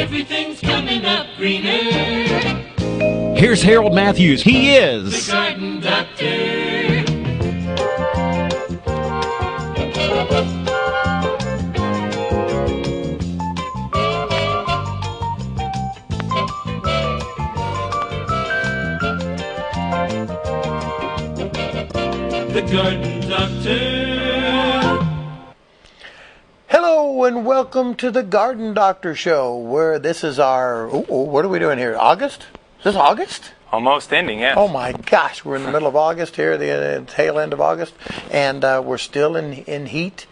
everything's coming up greener. Here's Harold Matthews. He is the Garden Doctor. The Garden Doctor. Hello and welcome to the Garden Doctor Show, where this is our, what are we doing here? August? Is this August? Almost ending, yes. Oh my gosh, we're in the middle of August here, the tail end of August, and we're still in heat.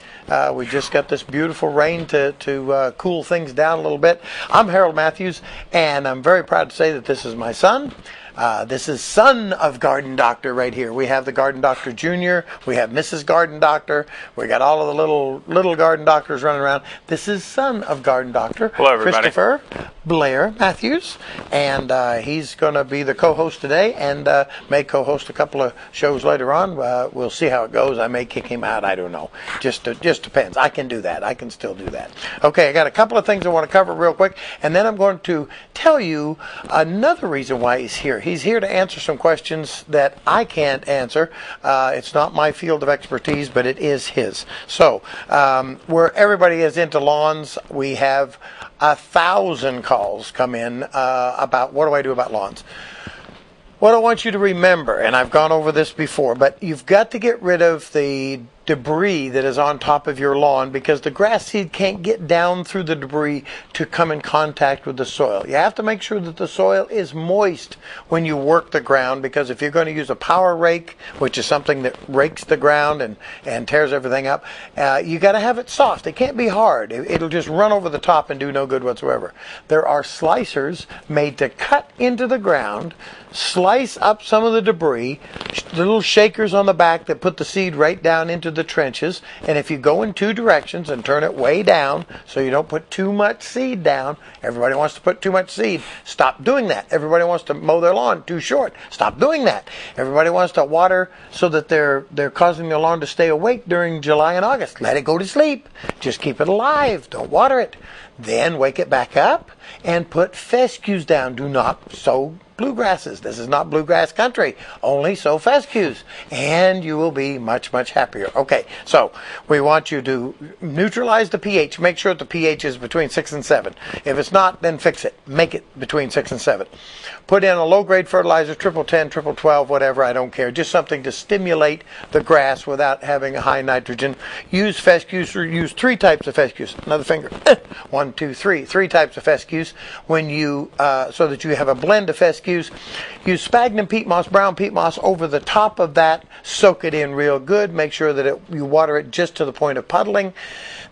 We just got this beautiful rain to cool things down a little bit. I'm Harold Matthews, and I'm very proud to say that this is my son. This is son of Garden Doctor right here. We have the Garden Doctor Jr., we have Mrs. Garden Doctor, we got all of the little Garden Doctors running around. This is son of Garden Doctor. Hello, everybody. Christopher Blair Matthews, and he's going to be the co-host today and may co-host a couple of shows later on. We'll see how it goes. I may kick him out. I don't know. Just depends. I can do that. I can still do that. Okay, I got a couple of things I want to cover real quick, and then I'm going to tell you another reason why he's here. He's here to answer some questions that I can't answer. It's not my field of expertise, but it is his. So, where everybody is into lawns, we have 1,000 calls come in about what do I do about lawns. What I want you to remember, and I've gone over this before, but you've got to get rid of the debris that is on top of your lawn because the grass seed can't get down through the debris to come in contact with the soil. You have to make sure that the soil is moist when you work the ground, because if you're going to use a power rake, which is something that rakes the ground and tears everything up, you got to have it soft. It can't be hard. It'll just run over the top and do no good whatsoever. There are slicers made to cut into the ground, slice up some of the debris, little shakers on the back that put the seed right down into the trenches, and if you go in two directions and turn it way down so you don't put too much seed down. Everybody wants to put too much seed. Stop doing that. Everybody wants to mow their lawn too short. Stop doing that. Everybody wants to water so that they're causing their lawn to stay awake during July and August. Let it go to sleep. Just keep it alive. Don't water it. Then wake it back up and put fescues down. Do not sow bluegrasses. This is not bluegrass country. Only sow fescues, and you will be much, much happier. Okay, so we want you to neutralize the pH. Make sure that the pH is between 6 and 7. If it's not, then fix it. Make it between 6 and 7. Put in a low-grade fertilizer, triple 10, triple 12, whatever, I don't care. Just something to stimulate the grass without having a high nitrogen. Use fescues, or use 3 types of fescues. Another finger. 1, 2, 3. 3 types of fescues when you, so that you have a blend of fescues. Use sphagnum peat moss, brown peat moss over the top of that. Soak it in real good. Make sure that you water it just to the point of puddling.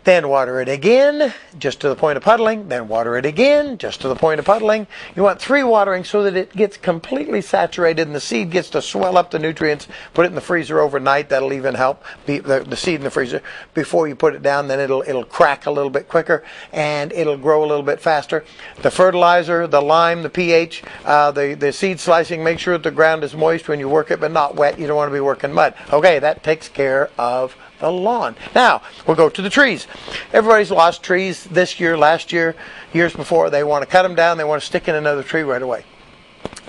Then water it again, just to the point of puddling. Then water it again, just to the point of puddling. You want 3 watering so that it gets completely saturated and the seed gets to swell up the nutrients. Put it in the freezer overnight. That'll even help the seed in the freezer. Before you put it down, then it'll crack a little bit quicker and it'll grow a little bit faster. The fertilizer, the lime, the pH, the seed slicing, make sure that the ground is moist when you work it, but not wet. You don't want to be working mud. Okay, that takes care of the lawn. Now, we'll go to the trees. Everybody's lost trees this year, last year, years before. They want to cut them down. They want to stick in another tree right away.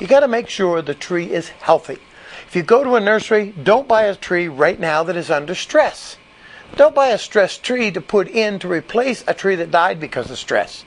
You got to make sure the tree is healthy. If you go to a nursery, don't buy a tree right now that is under stress. Don't buy a stressed tree to put in to replace a tree that died because of stress.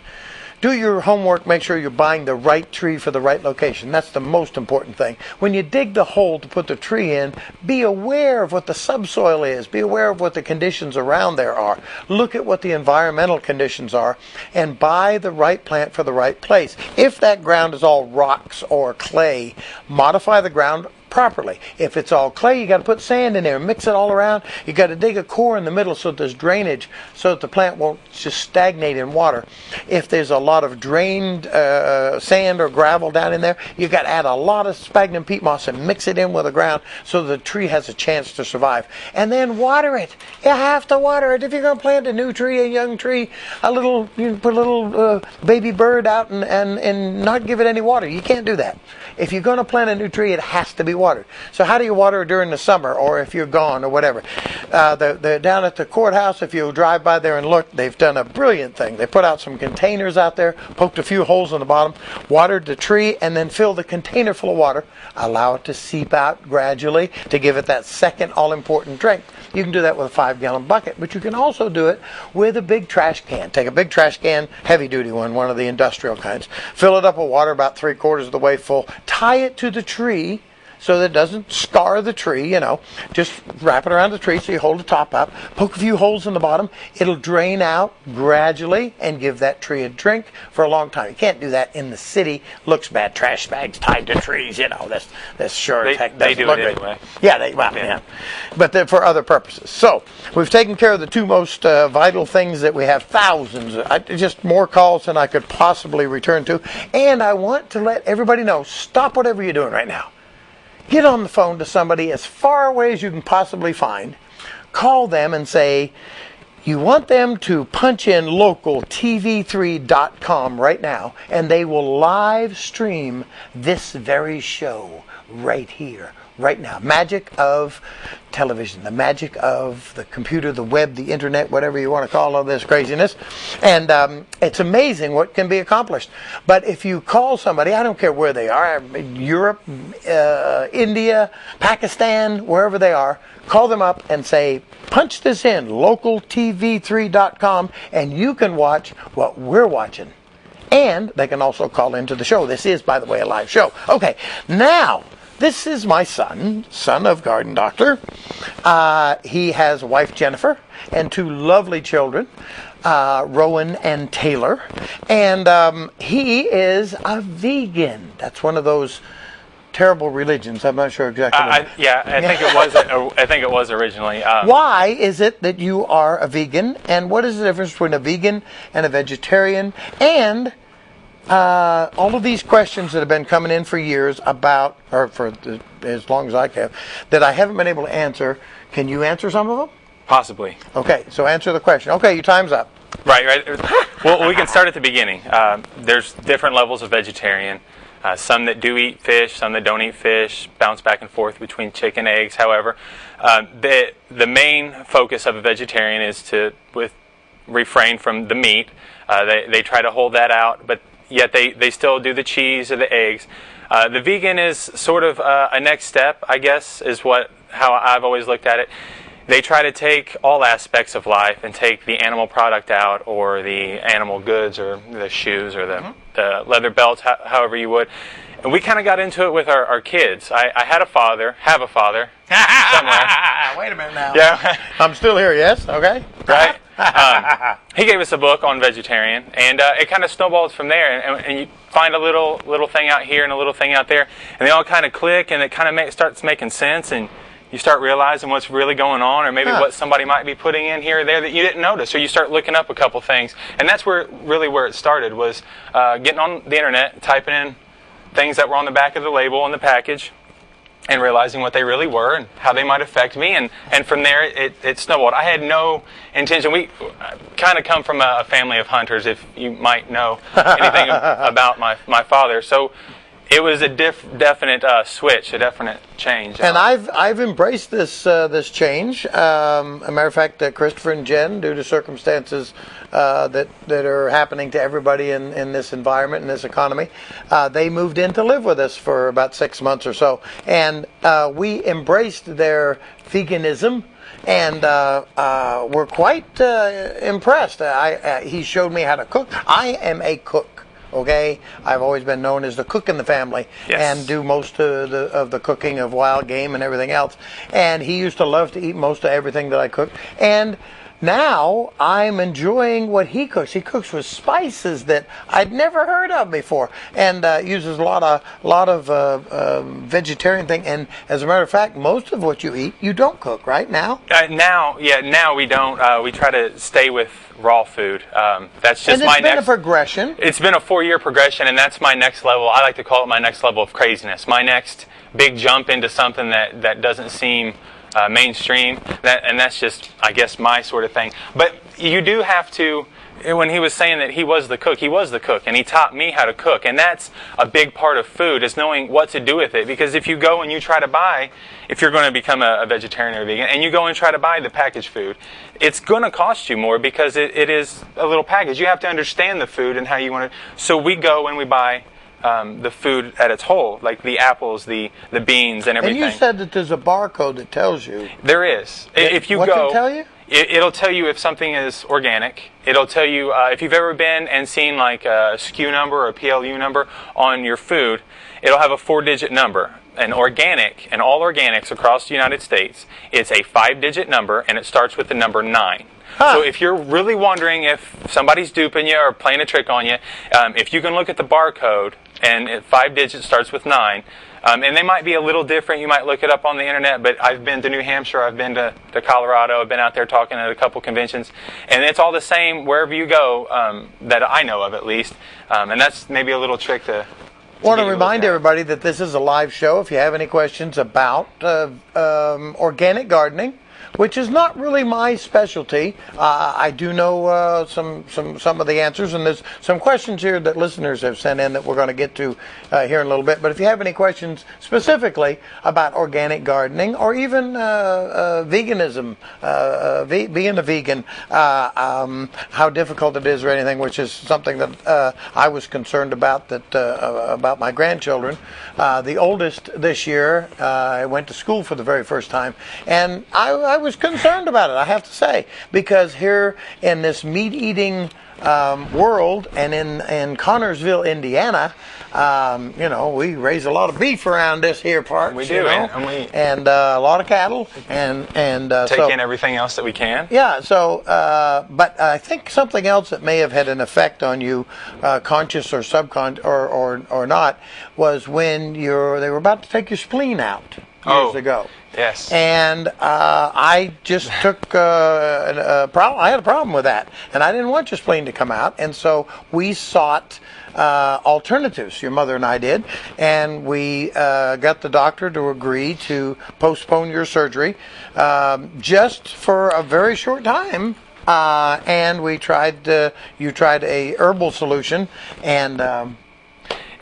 Do your homework. Make sure you're buying the right tree for the right location. That's the most important thing. When you dig the hole to put the tree in, be aware of what the subsoil is. Be aware of what the conditions around there are. Look at what the environmental conditions are and buy the right plant for the right place. If that ground is all rocks or clay, modify the ground properly. If it's all clay, you got to put sand in there, mix it all around. You got to dig a core in the middle so that there's drainage, so that the plant won't just stagnate in water. If there's a lot of drained sand or gravel down in there, you got to add a lot of sphagnum peat moss and mix it in with the ground so the tree has a chance to survive. And then water it. You have to water it. If you're going to plant a new tree, a young tree, you can put a little baby bird out and not give it any water. You can't do that. If you're going to plant a new tree, it has to be watered. So how do you water during the summer, or if you're gone, or whatever? Down at the courthouse, if you drive by there and look, they've done a brilliant thing. They put out some containers out there, poked a few holes in the bottom, watered the tree, and then filled the container full of water. Allow it to seep out gradually to give it that second all-important drink. You can do that with a 5-gallon bucket, but you can also do it with a big trash can. Take a big trash can, heavy-duty one of the industrial kinds. Fill it up with water about 3/4 of the way full. Tie it to the tree so that it doesn't scar the tree, Just wrap it around the tree so you hold the top up. Poke a few holes in the bottom. It'll drain out gradually and give that tree a drink for a long time. You can't do that in the city. Looks bad. Trash bags tied to trees, That's sure as heck they doesn't do look it good. anyway. Yeah. But they're for other purposes. So we've taken care of the two most vital things that we have. Thousands, just more calls than I could possibly return to. And I want to let everybody know, stop whatever you're doing right now. Get on the phone to somebody as far away as you can possibly find. Call them and say you want them to punch in localtv3.com right now, and they will live stream this very show right here, right now. Magic of television, the magic of the computer, the web, the internet, whatever you want to call all this craziness. And it's amazing what can be accomplished. But if you call somebody, I don't care where they are, Europe, India, Pakistan, wherever they are, call them up and say, punch this in, localtv3.com, and you can watch what we're watching. And they can also call into the show. This is, by the way, a live show. Okay, now, this is my son of Garden Doctor. He has a wife, Jennifer, and two lovely children, Rowan and Taylor. And he is a vegan. That's one of those terrible religions. I'm not sure exactly. I think it was. I think it was originally. Why is it that you are a vegan, and what is the difference between a vegan and a vegetarian? And all of these questions that have been coming in for years about, or for as long as I have, that I haven't been able to answer. Can you answer some of them? Possibly. Okay, so answer the question. Okay, your time's up. Right. Well, we can start at the beginning. There's different levels of vegetarian. Some that do eat fish, some that don't eat fish, bounce back and forth between chicken, eggs. However, the main focus of a vegetarian is to refrain from the meat. They try to hold that out, but yet they still do the cheese or the eggs. The vegan is sort of a next step, I guess, is how I've always looked at it. They try to take all aspects of life and take the animal product out, or the animal goods, or the shoes, or the leather belts, however you would. And we kind of got into it with our kids. I have a father somewhere. Wait a minute now. Yeah. I'm still here, yes? Okay. Right? He gave us a book on vegetarian, and it kind of snowballs from there. And you find a little thing out here and a little thing out there, and they all kind of click, and it kind of starts making sense, and you start realizing what's really going on, or maybe what somebody might be putting in here or there that you didn't notice. So you start looking up a couple things, and that's where it started, was getting on the internet, typing in things that were on the back of the label and the package, and realizing what they really were and how they might affect me. And from there, it snowballed. I had no intention. We kind of come from a family of hunters, if you might know anything about my father. So it was a definite switch, a definite change. And I've embraced this change. A matter of fact, Christopher and Jen, due to circumstances that are happening to everybody in this environment, in this economy, they moved in to live with us for about 6 months or so. And we embraced their veganism, and we're quite impressed. He showed me how to cook. I am a cook. Okay, I've always been known as the cook in the family, and do most of the cooking of wild game and everything else. And he used to love to eat most of everything that I cooked. And now I'm enjoying what he cooks. He cooks with spices that I'd never heard of before, and uses a lot of vegetarian thing. And as a matter of fact, most of what you eat, you don't cook, right? Now we don't. We try to stay with raw food. That's just and it's been a progression. It's been a 4-year progression, and that's my next level. I like to call it my next level of craziness. My next big jump into something that doesn't seem mainstream. And that's just, I guess, my sort of thing. But you do have to when he was saying that he was the cook, and he taught me how to cook. And that's a big part of food, is knowing what to do with it. Because if you go and you try to buy, if you're going to become a vegetarian or vegan, and you go and try to buy the packaged food, it's going to cost you more because it is a little package. You have to understand the food and how you want to. So we go and we buy the food at its whole, like the apples, the beans, and everything. And you said that there's a barcode that tells you. There is. If you What's go, it tell you? It'll tell you if something is organic. It'll tell you if you've ever been and seen like a SKU number or a PLU number on your food. It'll have a 4-digit number. And organic, and all organics across the United States, it's a 5-digit number, and it starts with the number 9. Huh. So if you're really wondering if somebody's duping you or playing a trick on you, if you can look at the barcode, and 5 digits starts with 9, and they might be a little different. You might look it up on the internet, but I've been to New Hampshire, I've been to Colorado, I've been out there talking at a couple conventions, and it's all the same wherever you go, that I know of at least. And that's maybe a little trick to want to remind everybody that this is a live show. If you have any questions about organic gardening, which is not really my specialty, I do know some of the answers, and there's some questions here that listeners have sent in that we're going to get to here in a little bit. But if you have any questions specifically about organic gardening or even veganism, being a vegan, how difficult it is or anything, which is something that I was concerned about, about my grandchildren. The oldest this year went to school for the very first time, and I was concerned about it, I have to say, because here in this meat-eating world, and in Connorsville, Indiana, we raise a lot of beef around this here part. We do, and a lot of cattle, and take in everything else that we can. Yeah. So, but I think something else that may have had an effect on you, conscious or subconscious or not, was when they were about to take your spleen out years ago. Yes. And I just took a problem. I had a problem with that, and I didn't want your spleen to come out, and so we sought alternatives. Your mother and I did, and we got the doctor to agree to postpone your surgery just for a very short time. And we tried. You tried a herbal solution, and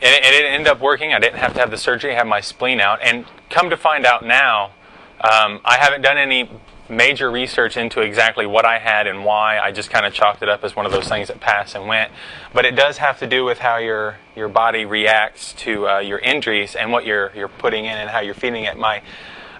it ended up working. I didn't have to have the surgery. I had my spleen out, and come to find out now, I haven't done any major research into exactly what I had and why. I just kind of chalked it up as one of those things that passed and went. But it does have to do with how your body reacts to your injuries and what you're putting in and how you're feeding it.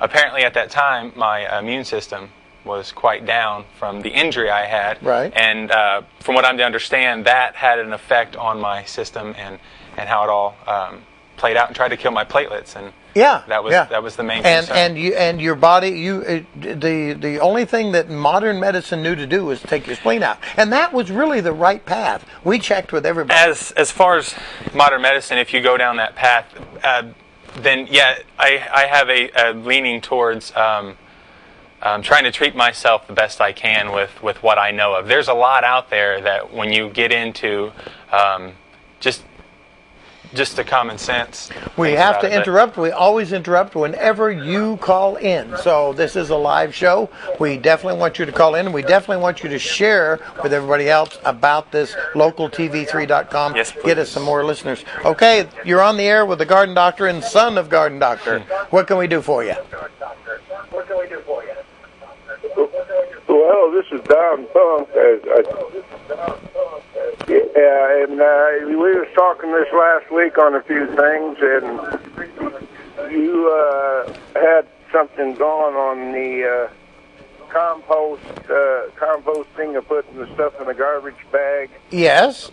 Apparently at that time, my immune system was quite down from the injury I had. Right. And from what I'm to understand, that had an effect on my system and how it all played out, and tried to kill my platelets. And that was the main concern. And your body, the only thing that modern medicine knew to do was take your spleen out, and that was really the right path. We checked with everybody. As far as modern medicine, if you go down that path, then I have a leaning towards trying to treat myself the best I can with what I know of. There's a lot out there that when you get into just the common sense. We have to interrupt. We always interrupt whenever you call in. So this is a live show. We definitely want you to call in. We definitely want you to share with everybody else about this, localtv3.com. Yes, please. Get us some more listeners. Okay, you're on the air with the Garden Doctor and son of Garden Doctor. What can we do for you? Well, this is Don Funk. And we were talking this last week on a few things, and you had something going on the composting of putting the stuff in a garbage bag. Yes.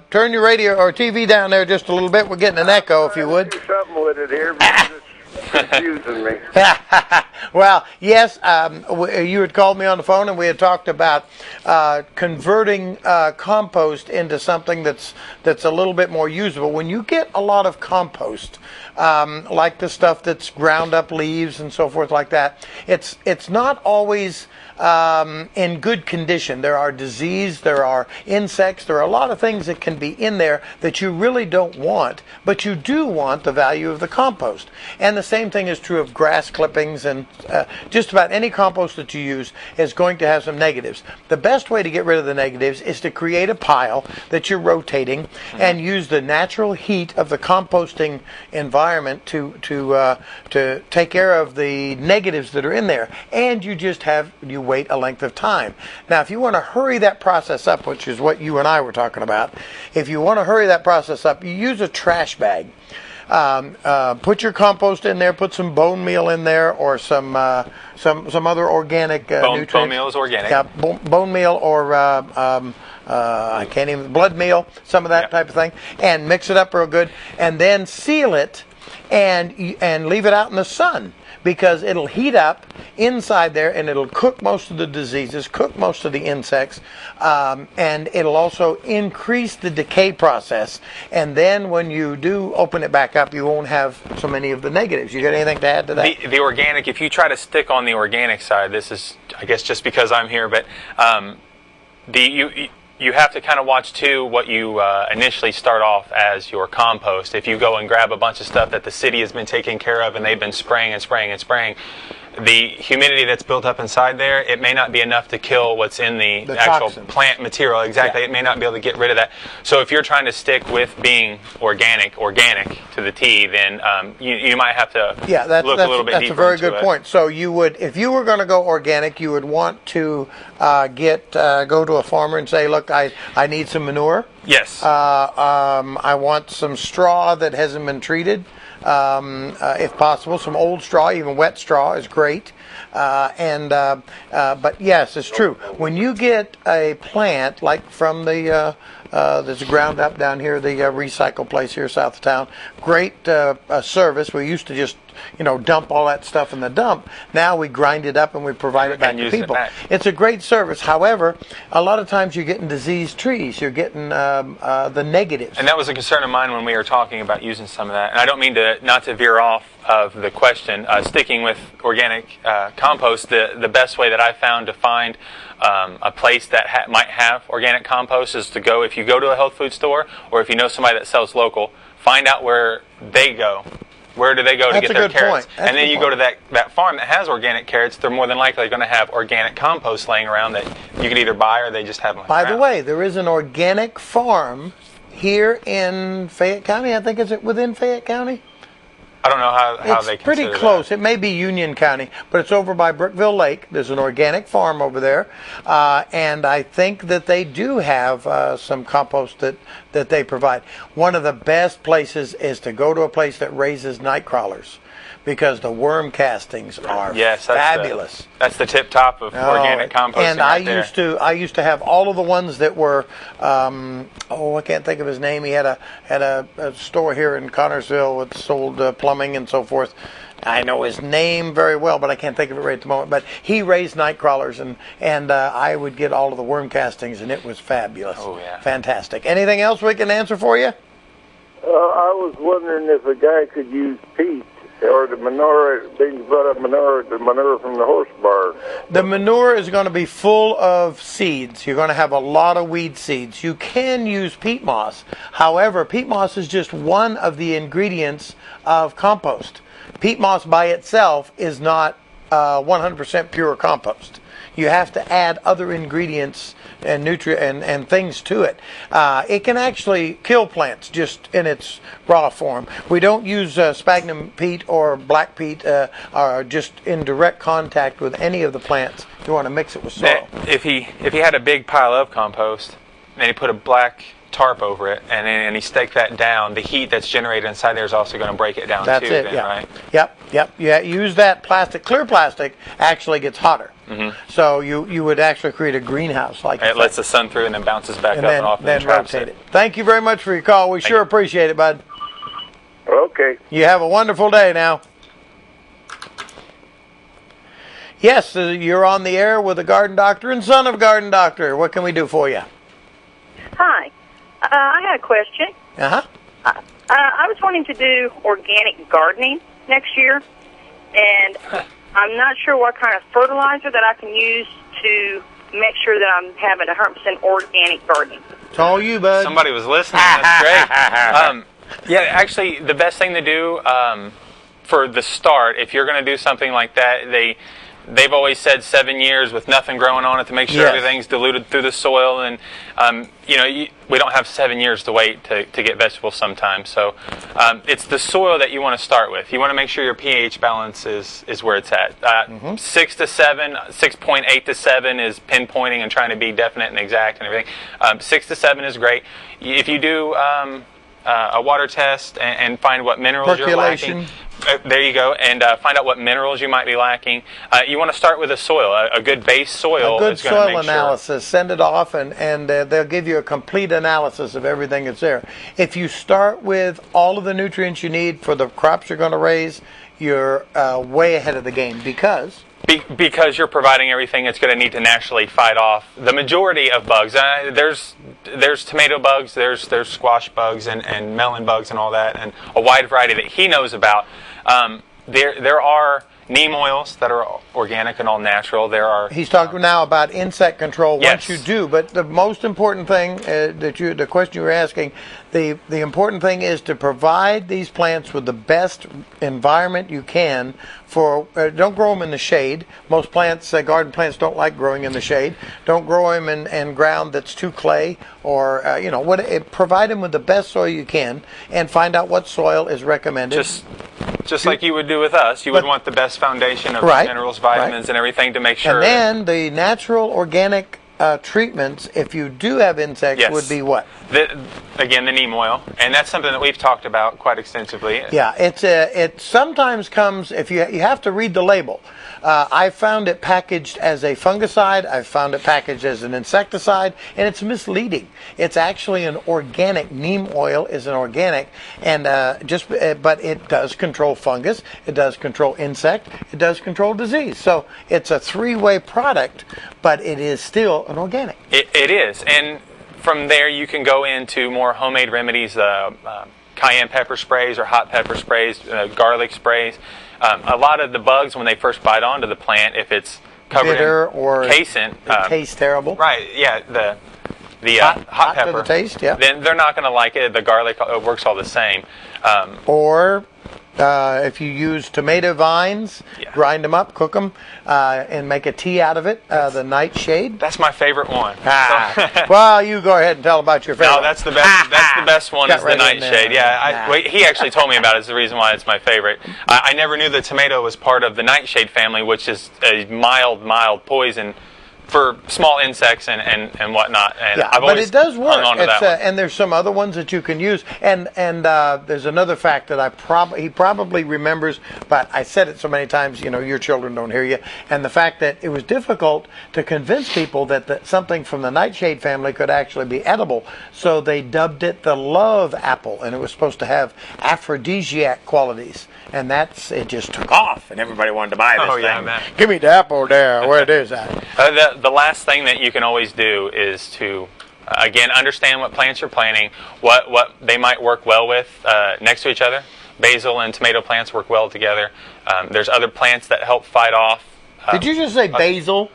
Turn your radio or TV down there just a little bit. We're getting an echo, if you would. Do something with it here, because it's confusing me. Well, yes, you had called me on the phone, and we had talked about converting compost into something that's a little bit more usable. When you get a lot of compost, like the stuff that's ground up leaves and so forth like that, it's not always in good condition. There are disease, there are insects, there are a lot of things that can be in there that you really don't want, but you do want the value of the compost. And the same same thing is true of grass clippings, and just about any compost that you use is going to have some negatives. The best way to get rid of the negatives is to create a pile that you're rotating and use the natural heat of the composting environment to take care of the negatives that are in there. And you wait a length of time. Now, if you want to hurry that process up, which is what you and I were talking about, if you want to hurry that process up, you use a trash bag. Put your compost in there. Put some bone meal in there, or some other organic nutrients. Bone meal is organic. Yeah, bone meal, or I can't even blood meal. Some of that type of thing, and mix it up real good, and then seal it, and leave it out in the sun. Because it'll heat up inside there, and it'll cook most of the diseases, cook most of the insects, and it'll also increase the decay process. And then when you do open it back up, you won't have so many of the negatives. You got anything to add to that? The organic, if you try to stick on the organic side, this is, I guess, just because I'm here, but you have to kind of watch, too, what you initially start off as your compost. If you go and grab a bunch of stuff that the city has been taking care of and they've been spraying and spraying and spraying, the humidity that's built up inside there, it may not be enough to kill what's in the actual toxins. plant material. Exactly. Yeah. It may not be able to get rid of that. So if you're trying to stick with being organic to the T, then you might have to look a little bit deeper into it. That's a very good point. So you would, if you were going to go organic, you would want to go to a farmer and say, look, I need some manure. Yes. I want some straw that hasn't been treated. If possible, some old straw, even wet straw is great. But yes, it's true. When you get a plant like from the there's a ground up down here, the recycle place here south of town. Great service. We used to just dump all that stuff in the dump. Now we grind it up and we provide it back to people. It's a great service. However, a lot of times you're getting diseased trees. You're getting the negatives. And that was a concern of mine when we were talking about using some of that. And I don't mean not to veer off of the question. Sticking with organic compost, the best way that I found to find a place that might have organic compost is to go, if you go to a health food store or if you know somebody that sells local, find out where they go. Where do they go to get their carrots? And then you go to that farm that has organic carrots, they're more than likely going to have organic compost laying around that you can either buy or they just have them. By the way, there is an organic farm here in Fayette County. I think, is it within Fayette County? I don't know how they consider It's pretty close. It may be Union County, but it's over by Brookville Lake. There's an organic farm over there, and I think that they do have some compost that they provide. One of the best places is to go to a place that raises night crawlers, because the worm castings are fabulous. That's the tip top of organic composting. And I used to have all of the ones that were I can't think of his name. He had a store here in Connorsville that sold plumbing and so forth. I know his name very well, but I can't think of it right at the moment. But he raised night crawlers, and I would get all of the worm castings, and it was fabulous. Oh, yeah. Fantastic. Anything else we can answer for you? I was wondering if a guy could use peat or the manure, being brought up the manure from the horse barn. The manure is going to be full of seeds. You're going to have a lot of weed seeds. You can use peat moss. However, peat moss is just one of the ingredients of compost. Peat moss by itself is not 100% pure compost. You have to add other ingredients and nutrient and things to it. It can actually kill plants just in its raw form. We don't use sphagnum peat or black peat or just in direct contact with any of the plants. You want to mix it with soil. If he had a big pile of compost and he put a black tarp over it and he staked that down, the heat that's generated inside there is also going to break it down. That's too. it. Then, yeah. Right? Yep. Yeah. Use that plastic. Clear plastic actually gets hotter. Mm-hmm. So you would actually create a greenhouse like that. It lets the sun through and then bounces back up and off and then traps rotate it. Thank you very much for your call. We sure appreciate it, bud. Okay. You have a wonderful day now. Yes, you're on the air with the Garden Doctor and son of Garden Doctor. What can we do for you? Hi. I had a question. I was wanting to do organic gardening next year, and I'm not sure what kind of fertilizer that I can use to make sure that I'm having 100% organic gardening. It's all you, bud. Somebody was listening. That's great. Yeah, actually, the best thing to do, for the start, if you're going to do something like that, they've always said 7 years with nothing growing on it to make sure everything's diluted through the soil. And, we don't have 7 years to wait to get vegetables sometimes. So it's the soil that you want to start with. You want to make sure your pH balance is where it's at. 6 to 7, 6.8 to 7 is pinpointing and trying to be definite and exact and everything. 6 to 7 is great. If you do a water test and find what minerals you're lacking. There you go, and find out what minerals you might be lacking. You want to start with a soil, a good base soil. A good soil analysis. Send it off, and they'll give you a complete analysis of everything that's there. If you start with all of the nutrients you need for the crops you're going to raise, you're way ahead of the game because you're providing everything it's going to need to naturally fight off the majority of bugs. There's tomato bugs, there's squash bugs, and melon bugs and all that, and a wide variety that he knows about. There are neem oils that are organic and all natural. He's talking now about insect control. Once you do, but the most important thing the question you were asking, the important thing is to provide these plants with the best environment you can. Don't grow them in the shade. Most plants, garden plants, don't like growing in the shade. Don't grow them in ground that's too clay, or provide them with the best soil you can, and find out what soil is recommended. Just like you would do with us, you would want the best foundation of minerals, vitamins, and everything to make sure. And then the natural organic treatments, if you do have insects, would be what? Again, the neem oil, and that's something that we've talked about quite extensively. Yeah, it sometimes comes, if you have to read the label. I found it packaged as a fungicide. I found it packaged as an insecticide, and it's misleading. It's actually an organic. Neem oil is an organic, and but it does control fungus. It does control insect. It does control disease. So it's a three-way product, but it is still an organic. It is, and from there you can go into more homemade remedies. Cayenne pepper sprays or hot pepper sprays, garlic sprays. A lot of the bugs, when they first bite onto the plant, if it's covered bitter in or casein, it tastes terrible. Right? Yeah, the hot pepper. To the taste, yeah. Then they're not going to like it. The garlic works all the same. If you use tomato vines, grind them up, cook them, and make a tea out of it, the nightshade. That's my favorite one. Well, you go ahead and tell about your favorite. No, that's the best. That's the best one. Is the nightshade. Yeah, he actually told me about it. It's the reason why it's my favorite. I never knew the tomato was part of the nightshade family, which is a mild poison for small insects and whatnot. And I've but it does work. Hung on to that one. And there's some other ones that you can use. And there's another fact that he probably remembers, but I said it so many times, your children don't hear you. And the fact that it was difficult to convince people that something from the nightshade family could actually be edible. So they dubbed it the love apple, and it was supposed to have aphrodisiac qualities. And it just took off, and everybody wanted to buy this thing. Yeah, man. Give me the apple there, where it is at. The last thing that you can always do is to, again, understand what plants you're planting, what they might work well with next to each other. Basil and tomato plants work well together. There's other plants that help fight off. Did you just say basil?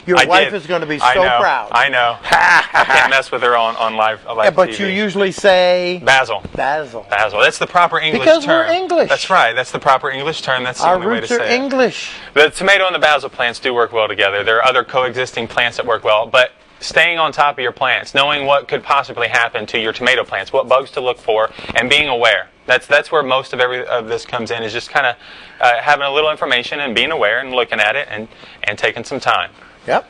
Your wife is going to be so proud. I know. I can't mess with her on live TV. But you usually say basil. Basil. That's the proper English term. Because we're English. That's right. That's the proper English term. That's the only way to say it. Our roots are English. The tomato and the basil plants do work well together. There are other coexisting plants that work well, but staying on top of your plants, knowing what could possibly happen to your tomato plants, what bugs to look for, and being aware. That's where most of this comes in, is just kind of having a little information and being aware and looking at it and taking some time. Yep.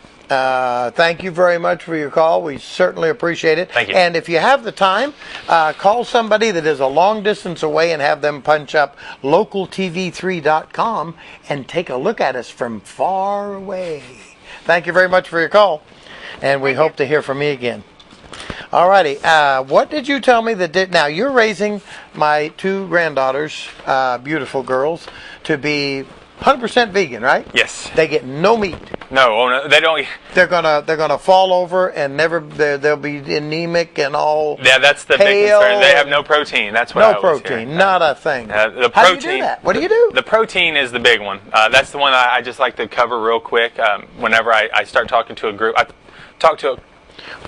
Thank you very much for your call. We certainly appreciate it. Thank you. And if you have the time, call somebody that is a long distance away and have them punch up localtv3.com and take a look at us from far away. Thank you very much for your call, and we hope to hear from you again. All righty. What did you tell me that did? Now, you're raising my two granddaughters, beautiful girls, to be 100% vegan, right? Yes. They get no meat. No, they don't. They're gonna fall over and they'll be anemic and all. Yeah, that's the big concern. They have no protein. That's what I was hearing. No protein, not a thing. The protein. How do you do that? What do you do? The protein is the big one. That's the one I just like to cover real quick. Whenever I start talking to a group, I talk to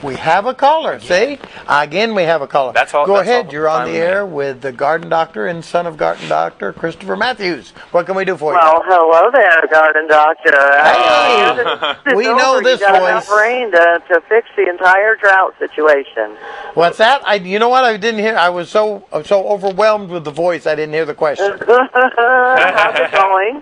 We have a caller. See? Again, we have a caller. That's all. Go that's ahead. all You're on fine the with me. air with the Garden Doctor and son of Garden Doctor, Christopher Matthews. What can we do for you? Well, hello there, Garden Doctor. Hey! We know this you got voice. enough rain to fix the entire drought situation. What's that? You know what? I didn't hear. I was so overwhelmed with the voice, I didn't hear the question. How's it going?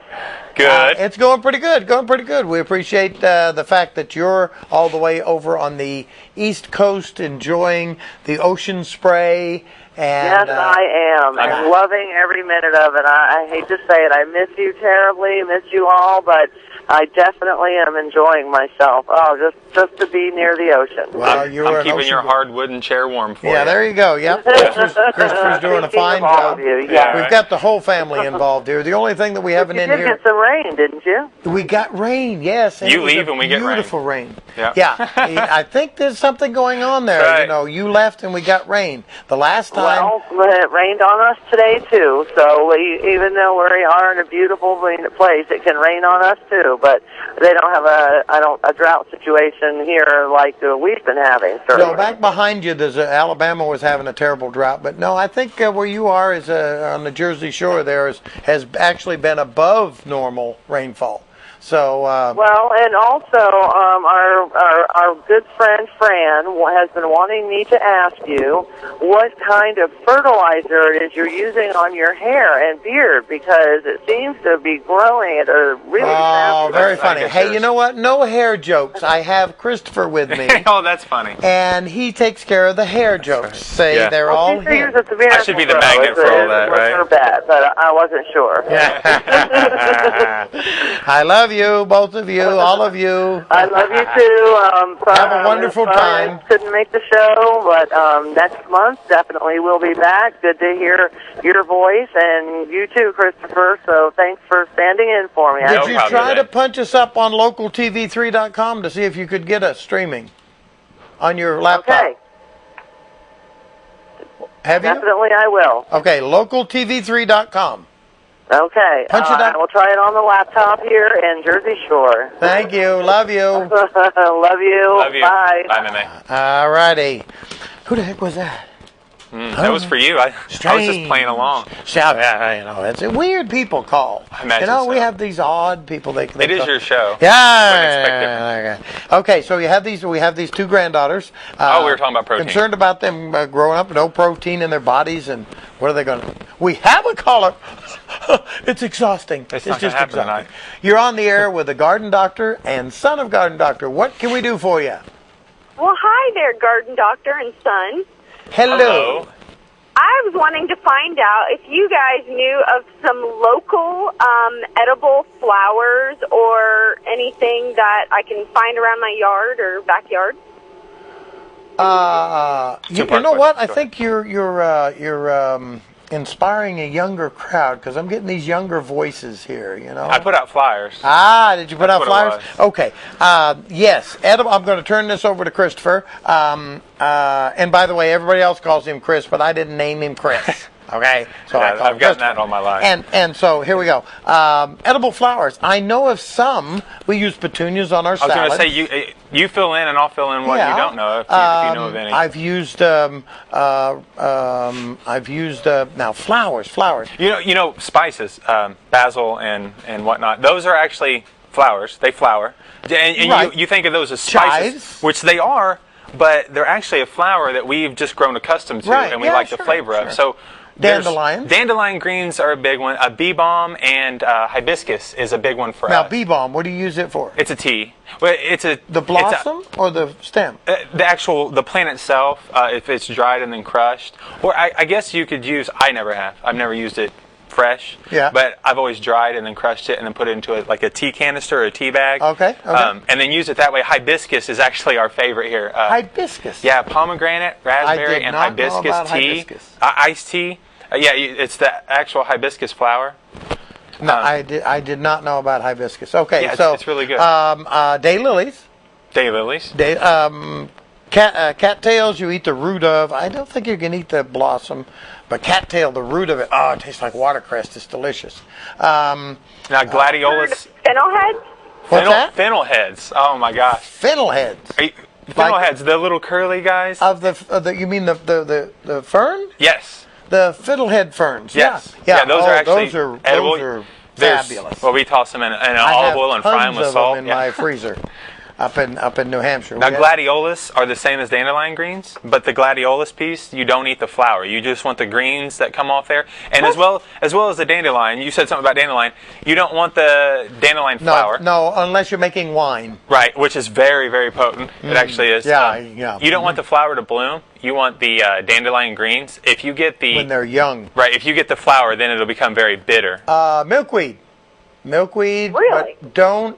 Good. It's going pretty good. Going pretty good. We appreciate the fact that you're all the way over on the East Coast enjoying the ocean spray. And, Yes, I am. I'm loving every minute of it. I hate to say it. I miss you terribly, miss you all, but I definitely am enjoying myself. Oh, just to be near the ocean. Well, I'm keeping your hard wooden chair warm for you. Yeah, there you go. Yep. Christopher's doing a Speaking fine of all job. of you, Yeah, yeah. We've got the whole family involved here. The only thing that we haven't You in did here, get some rain, didn't you? we got rain. Yes, and You it was leave a and we get rain. beautiful rain. Yeah. Yeah, I think there's something going on there. Right. You know, you left and we got rain. The last time. Well, it rained on us today too. So even though we are in a beautiful place, it can rain on us too. But they don't have a drought situation here like we've been having. Certainly. No, back behind you, there's Alabama was having a terrible drought, but no, I think where you are is on the Jersey Shore. Has actually been above normal rainfall. So well, and also our good friend Fran has been wanting me to ask you what kind of fertilizer it is you're using on your hair and beard, because it seems to be growing at a really fast very rate. funny. Hey, you know what? No hair jokes. I have Christopher with me, Oh, that's funny. and he takes care of the hair jokes. Say Yeah. they're all She figures him. it's a miracle I should be the grow. magnet for all that, was right? her bet, but I wasn't sure. I love you, both of you, all of you. I love you too. Have a wonderful time. I couldn't make the show, but next month definitely we'll be back. Good to hear your voice, and you too, Christopher. So thanks for standing in for me. Did you problem try today. to punch us up on localtv3.com to see if you could get us streaming on your laptop? Okay, Have you? definitely I will. Okay, localtv3.com. Okay, Punch it up. I will try it on the laptop here in Jersey Shore. Thank you. Love you. Love you. Love you. Bye. Bye, Meme. All righty. Who the heck was that? That was for you. I was just playing along. Shout, yeah, you know, it's weird people call. I imagine you know, we so. have these odd people. They It is call. your show. Yeah. Okay, so we have these two granddaughters. Oh, we were talking about protein. Concerned about them growing up, no protein in their bodies, and what are they going to? We have a caller. It's exhausting. It's not gonna just happen exhausting. tonight. You're on the air with the Garden Doctor and son of Garden Doctor. What can we do for you? Well, hi there, Garden Doctor and Son. Hello. I was wanting to find out if you guys knew of some local edible flowers or anything that I can find around my yard or backyard. You know what? I think you're inspiring a younger crowd because I'm getting these younger voices here. You know. I put out flyers. Did you put out That's what flyers? it was. Okay. Yes, edible. I'm going to turn this over to Christopher. And by the way, everybody else calls him Chris, but I didn't name him Chris. Okay, so I Yeah, call I've him gotten Christopher. that all my life. And so here we go. Edible flowers. I know of some. We use petunias on our I was salad. going to say, you fill in and I'll fill in what Yeah. you don't know if you know of any. I've used now flowers. You know spices, basil and whatnot. Those are actually flowers. They flower, and Right. you think of those as spices, Chives. which they are, but they're actually a flower that we've just grown accustomed to, Right. and we Yeah, like the sure, flavor sure. of. So. there's- Dandelions. Dandelion greens are a big one. Bee balm and hibiscus is a big one for Now us. bee balm. What do you use it for? It's a tea. Well, The blossom or the stem? The plant itself, if it's dried and then crushed, or I guess you could use. I never have. I've never used it fresh. Yeah. But I've always dried and then crushed it and then put it into like a tea canister or a tea bag. Okay. And then use it that way. Hibiscus is actually our favorite here. Hibiscus. Yeah, pomegranate, raspberry, and not know hibiscus about tea. hibiscus. Iced tea. It's the actual hibiscus flower. No, I did not know about hibiscus. Okay, Yeah, so it's really good. Daylilies. Daylilies. Cattails you eat the root of. I don't think you can eat the blossom, but cattail, the root of it, it tastes like watercress. It's delicious. Now gladiolus. Fennel heads? What's that? Fennel heads. Oh my gosh. Fennel heads. Fiddleheads, the little curly guys. You mean the fern? Yes. The fiddlehead ferns. Yes. Yeah. Those are actually edible. Those are There's- fabulous. Well, we toss them in olive oil and fry them with I have salt. tons of them in my freezer up in New Hampshire. Now, gladiolus are the same as dandelion greens, but the gladiolus piece, you don't eat the flower. You just want the greens that come off there. And as well as the dandelion, you said something about dandelion. You don't want the dandelion flower. No, unless you're making wine. Right, which is very, very potent. It actually is. Yeah. You don't want the flower to bloom. You want the dandelion greens. If you get When they're young. Right, if you get the flower, then it'll become very bitter. Milkweed. Really? But don't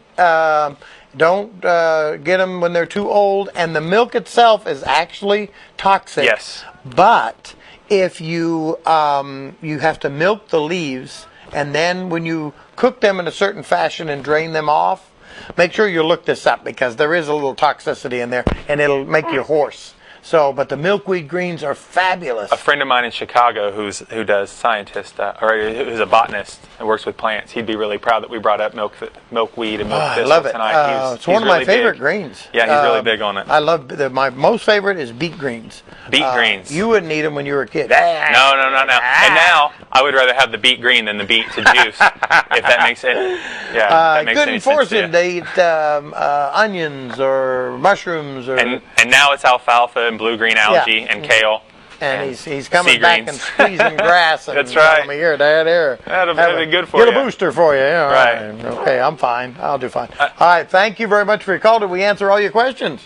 get them when they're too old. And the milk itself is actually toxic. Yes. But if you have to milk the leaves, and then when you cook them in a certain fashion and drain them off, make sure you look this up because there is a little toxicity in there, and it'll make you hoarse. So, but the milkweed greens are fabulous. A friend of mine in Chicago who does scientist, or who's a botanist and works with plants, he'd be really proud that we brought up milkweed and milk I thistle love it. tonight. It's one of my really favorite big. greens. Yeah, he's really big on it. I love my most favorite is beet greens. Beet greens. You wouldn't eat them when you were a kid. No. And now I would rather have the beet green than the beet to juice, if that makes it. Yeah, that makes any couldn't sense force to you. him to eat onions or mushrooms or. And now it's alfalfa and blue-green algae and kale. And he's coming sea back greens. and squeezing grass. And That's right. telling me, here, Dad, here. That'll be good for Get you. a booster for you. Yeah, all Right. Okay, I'm fine. I'll do fine. All right, thank you very much for your call. Did we answer all your questions?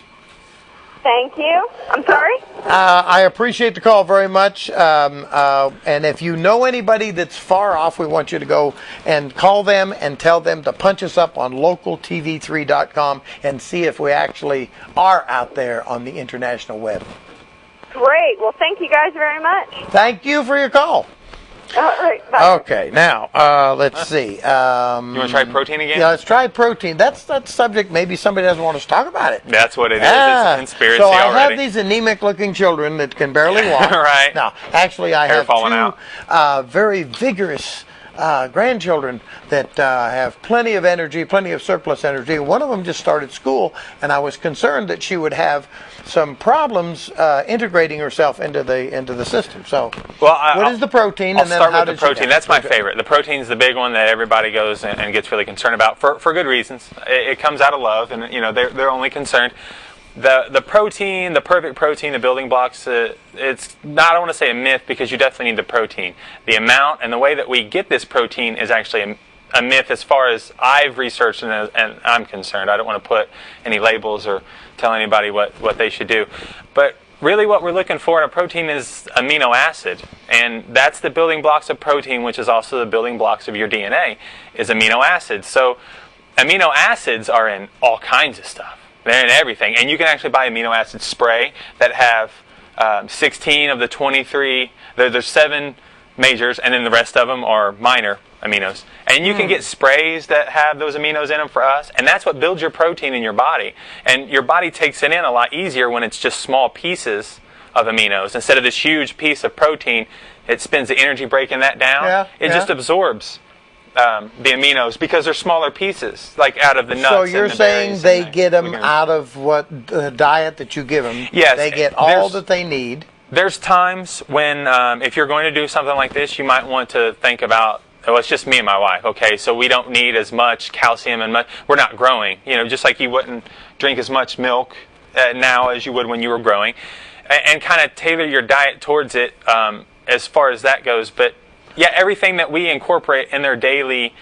Thank you. I'm sorry? I appreciate the call very much. And if you know anybody that's far off, we want you to go and call them and tell them to punch us up on localtv3.com and see if we actually are out there on the international web. Great. Well, thank you guys very much. Thank you for your call. All right. Bye. Okay, now, let's see. You want to try protein again? Yeah, let's try protein. That's subject. Maybe somebody doesn't want us to talk about it. That's what it is. It's a conspiracy so I already. have these anemic-looking children that can barely walk. Right. Now, actually, I Hair have falling two very vigorous grandchildren that have plenty of energy, plenty of surplus energy. One of them just started school, and I was concerned that she would have some problems integrating herself into the system. So, what is the protein? I'll and then start how with the did she protein. get That's my it? favorite. The protein's the big one that everybody goes and gets really concerned about for good reasons. It comes out of love, and they're only concerned. The protein, the perfect protein, the building blocks, it's not, I don't want to say a myth because you definitely need the protein. The amount and the way that we get this protein is actually a myth as far as I've researched and I'm concerned. I don't want to put any labels or tell anybody what they should do. But really what we're looking for in a protein is amino acid. And that's the building blocks of protein, which is also the building blocks of your DNA, is amino acids. So amino acids are in all kinds of stuff. They're in everything. And you can actually buy amino acid spray that have 16 of the 23. There's 7 majors, and then the rest of them are minor aminos. And you can get sprays that have those aminos in them for us. And that's what builds your protein in your body. And your body takes it in a lot easier when it's just small pieces of aminos. Instead of this huge piece of protein, it spends the energy breaking that down. It just absorbs the aminos because they're smaller pieces, like out of the nuts. So you're and the saying berries they get them out of what the diet that you give them? Yes. They get all that they need. There's times when, if you're going to do something like this, you might want to think about, well, it's just me and my wife, okay, so we don't need as much calcium and we're not growing. Just like you wouldn't drink as much milk now as you would when you were growing. And kind of tailor your diet towards it as far as that goes. But yeah, everything that we incorporate in their daily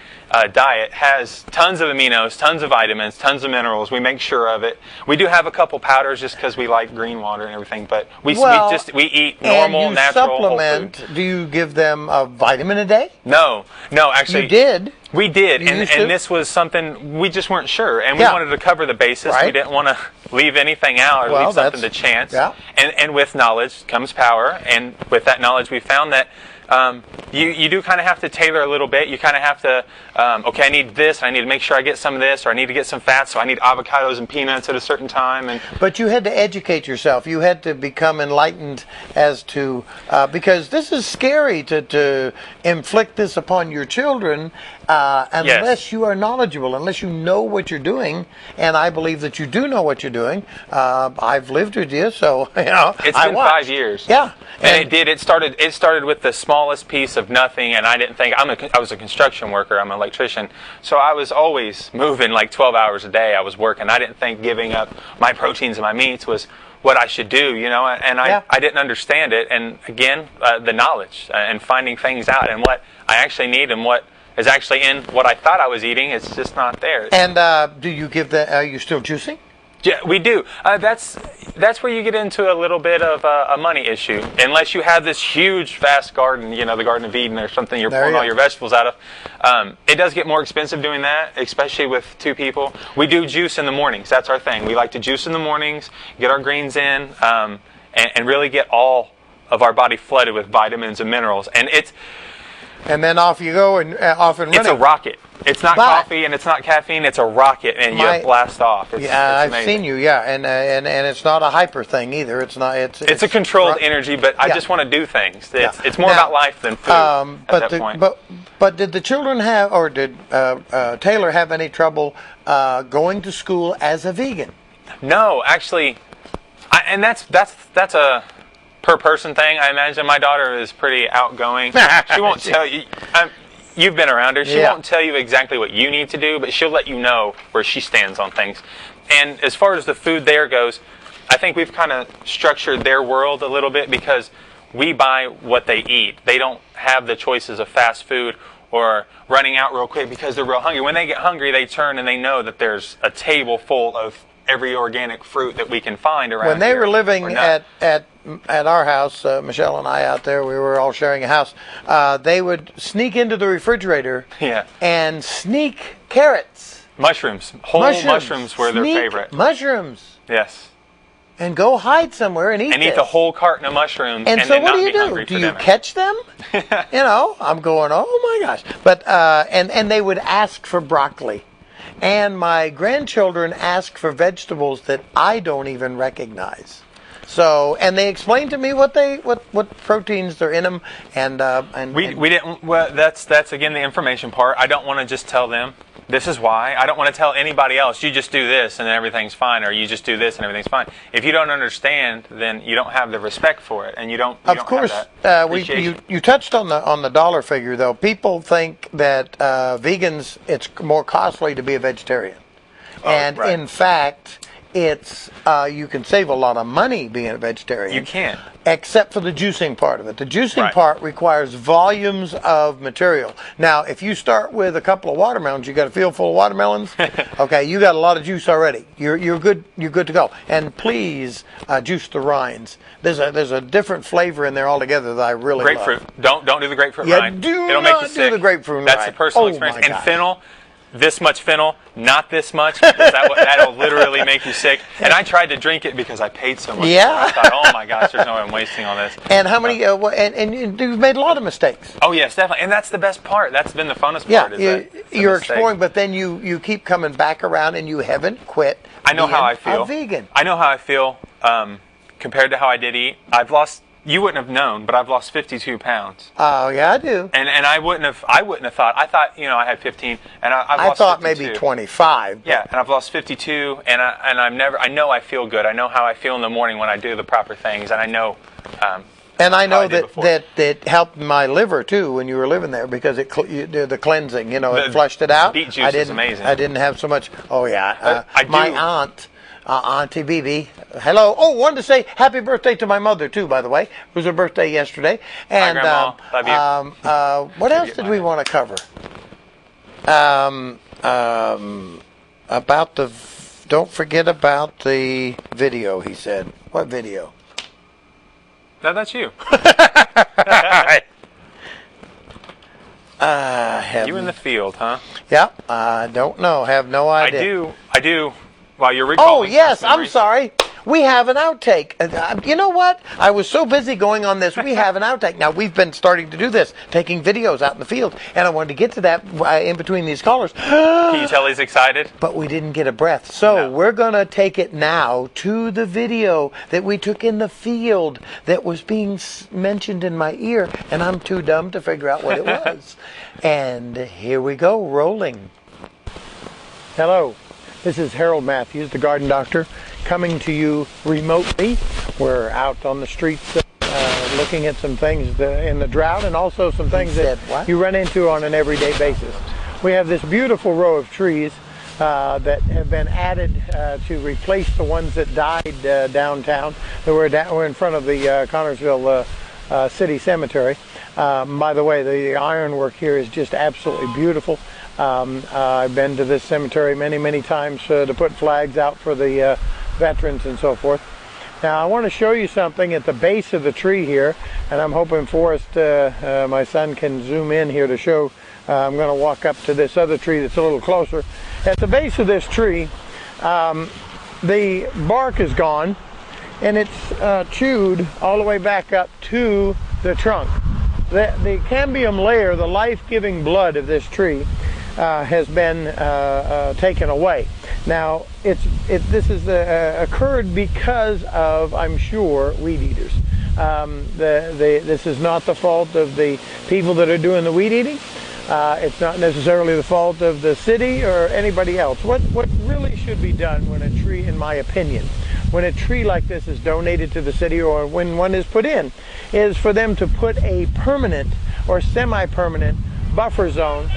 diet has tons of aminos, tons of vitamins, tons of minerals. We make sure of it. We do have a couple powders just because we like green water and everything, but we eat normal, natural, whole food. Do you give them a vitamin a day? No, actually. You did? We did, and this was something we just weren't sure, and we wanted to cover the bases. Right. We didn't want to leave anything out or leave something to chance. Yeah. And with knowledge comes power, and with that knowledge we found that you do kind of have to tailor a little bit. You kind of have to, okay, I need this, I need to make sure I get some of this, or I need to get some fat, so I need avocados and peanuts at a certain time. But you had to educate yourself. You had to become enlightened as to, because this is scary to inflict this upon your children unless you are knowledgeable, unless you know what you're doing. And I believe that you do know what you're doing. I've lived with you, so it's been 5 years. Yeah, and it did. It started with the smallest piece of nothing, and I didn't think I was a construction worker. I'm an electrician, so I was always moving like 12 hours a day. I was working. I didn't think giving up my proteins and my meats was what I should do, and I didn't understand it. And again, the knowledge and finding things out and what I actually need and what is actually in what I thought I was eating, it's just not there. And do you give that? Are you still juicing? Yeah, we do. That's where you get into a little bit of a money issue. Unless you have this huge, vast garden, the Garden of Eden or something you're pulling all your vegetables out of. It does get more expensive doing that, especially with 2 people. We do juice in the mornings. That's our thing. We like to juice in the mornings, get our greens in, and really get all of our body flooded with vitamins and minerals. And then off you go and off and running. It's a rocket. It's not coffee and it's not caffeine. It's a rocket, and you blast off. It's I've seen you. Yeah, and it's not a hyper thing either. It's not. It's a controlled energy, but I just want to do things. It's more about life than food at that point. But did the children have, or did Taylor have any trouble going to school as a vegan? No, actually, and that's a per person thing. I imagine my daughter is pretty outgoing. She won't tell you. You've been around her. She won't tell you exactly what you need to do, but she'll let you know where she stands on things. And as far as the food there goes, I think we've kind of structured their world a little bit because we buy what they eat. They don't have the choices of fast food or running out real quick because they're real hungry. When they get hungry, they turn and they know that there's a table full of every organic fruit that we can find around When they here, were living at our house, Michelle and I out there, we were all sharing a house, they would sneak into the refrigerator and sneak carrots. Mushrooms. Whole mushrooms were their favorite. Mushrooms. Yes. And go hide somewhere and eat eat the whole carton of mushrooms. And so what do you do? Do you catch them? I'm going, oh my gosh. But and they would ask for broccoli. And my grandchildren ask for vegetables that I don't even recognize. So, and they explained to me what proteins are in them, and we didn't. Well, that's again the information part. I don't want to just tell them this is why. I don't want to tell anybody else. You just do this and everything's fine, or you just do this and everything's fine. If you don't understand, then you don't have the respect for it, and you don't. Of course, you touched on the dollar figure though. People think that vegans, it's more costly to be a vegetarian, in fact. It's you can save a lot of money being a vegetarian. You can. Except for the juicing part of it. The juicing part requires volumes of material. Now, if you start with a couple of watermelons, you got a field full of watermelons. Okay, you got a lot of juice already. You're good. You're good to go. And please juice the rinds. There's a different flavor in there altogether that I really grapefruit. love. Don't do the grapefruit rind. It'll make you do sick. the grapefruit That's rind. a personal experience. And fennel. This much fennel, not this much, because that'll literally make you sick. And I tried to drink it because I paid so much. Yeah. I thought, oh my gosh, there's no way I'm wasting all this. And how many? And you've made a lot of mistakes. Oh yes, definitely. And that's the best part. That's been the funnest part. You're exploring, but then you keep coming back around, and you haven't quit. I know how I feel. A vegan. I know how I feel compared to how I did eat. I've lost. You wouldn't have known, but I've lost 52 pounds. Oh yeah, I do. And I wouldn't have thought. I thought I had 15, and I've lost. I thought 52. maybe 25. Yeah, and I've lost 52, and I know I feel good. I know how I feel in the morning when I do the proper things, and I know. And I know that helped my liver too when you were living there because the cleansing, it flushed it out. Beet juice is amazing. I didn't have so much. Oh yeah, my aunt. Auntie Bibi, hello. Oh, wanted to say happy birthday to my mother too. By the way, it was her birthday yesterday. And hi, Grandma. Love you. What else did we want to cover? About the. Don't forget about the video. He said, "What video?" No, that's you. You in the field, huh? Yeah. I don't know. Have no idea. I do. While you're recalling. Oh yes, I'm sorry. we have an outtake. You know what? I was so busy going on this. We have an outtake. Now, we've been starting to do this, taking videos out in the field, and I wanted to get to that in between these callers. Can you tell he's excited? But we didn't get a breath. So we're going to take it now to the video that we took in the field that was being mentioned in my ear, and I'm too dumb to figure out what it was. And here we go, rolling. Hello, this is Harold Matthews, the Garden Doctor, coming to you remotely. We're out on the streets looking at some things in the drought, and also some things that you run into on an everyday basis. We have this beautiful row of trees that have been added to replace the ones that died downtown. We're in front of the Connersville City Cemetery. By the way, the ironwork here is just absolutely beautiful. I've been to this cemetery many times to put flags out for the veterans and so forth. Now I want to show you something at the base of the tree here, and I'm hoping Forrest, my son, can zoom in here to show. I'm going to walk up to this other tree that's a little closer. At the base of this tree, the bark is gone, and it's chewed all the way back up to the trunk. The cambium layer, the life-giving blood of this tree, has been taken away. Now, this has occurred because of, I'm sure, weed eaters. This is not the fault of the people that are doing the weed eating. It's not necessarily the fault of the city or anybody else. What really should be done when a tree, in my opinion, when a tree like this is donated to the city, or when one is put in, is for them to put a permanent or semi-permanent buffer zone